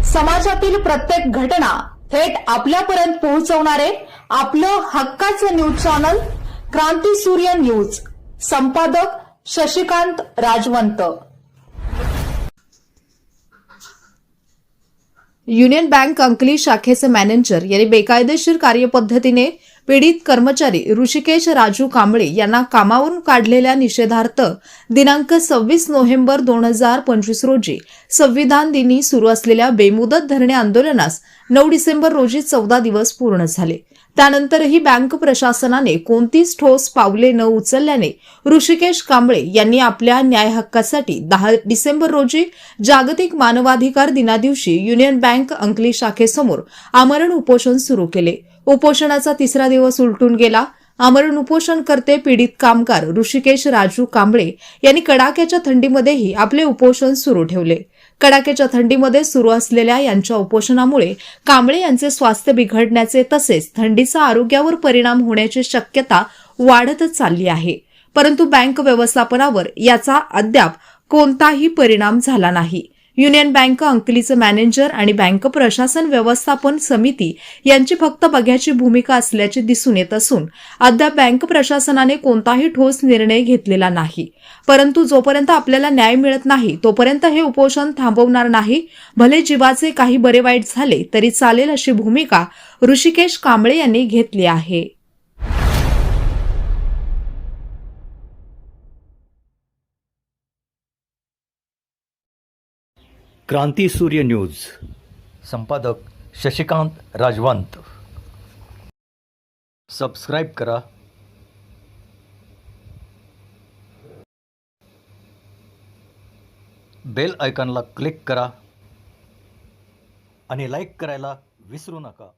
समाजातील प्रत्येक घटना थेट आपल्यापर्यंत पोहोचवणारे आपलं हक्काचं न्यूज चॅनल क्रांती सूर्य न्यूज. संपादक शशिकांत राजवंत. युनियन बँक अंकली शाखेचे मॅनेजर यांनी बेकायदेशीर कार्यपद्धतीने पीडित कर्मचारी ऋषिकेश राजू कांबळे यांना कामावरून काढलेल्या निषेधार्थ दिनांक 26 नोव्हेंबर 2025 रोजी संविधान दिनी सुरू असलेल्या बेमुदत धरणे आंदोलनास 9 डिसेंबर रोजी 14 दिवस पूर्ण झाले. त्यानंतरही बँक प्रशासनाने कोणतीच ठोस पावले न उचलल्याने ऋषिकेश कांबळे यांनी आपल्या न्याय हक्कासाठी 10 डिसेंबर रोजी जागतिक मानवाधिकार दिनादिवशी युनियन बँक अंकली शाखेसमोर आमरण उपोषण सुरू केले. उपोषणाचा तिसरा दिवस उलटून गेला. आमरण उपोषणकर्ते पीडित कामगार ऋषिकेश राजू कांबळे यांनी कडाक्याच्या थंडीमध्येही आपले उपोषण सुरू ठेवले. कडाक्याच्या थंडीमध्ये सुरू असलेल्या यांच्या उपोषणामुळे कांबळे यांचे स्वास्थ्य बिघडण्याचे तसेच थंडीचा आरोग्यावर परिणाम होण्याची शक्यता वाढतच चालली आहे. परंतु बँक व्यवस्थापनावर याचा अद्याप कोणताही परिणाम झाला नाही. युनियन बँक अंकलीचे मॅनेजर आणि बँक प्रशासन व्यवस्थापन समिती यांची फक्त बघ्याची भूमिका असल्याचे दिसून येत असून अद्याप बँक प्रशासनाने कोणताही ठोस निर्णय घेतलेला नाही. परंतु जोपर्यंत आपल्याला न्याय मिळत नाही तोपर्यंत हे उपोषण थांबवणार नाही. भले जीवाचे काही बरे वाईट झाले तरी चालेल अशी भूमिका ऋषिकेश कांबळे यांनी घेतली आहे. क्रांती सूर्य न्यूज. संपादक शशिकांत राजवंत. सबस्क्राईब करा, बेल आयकॉनला क्लिक करा आणि लाईक करायला विसरू नका.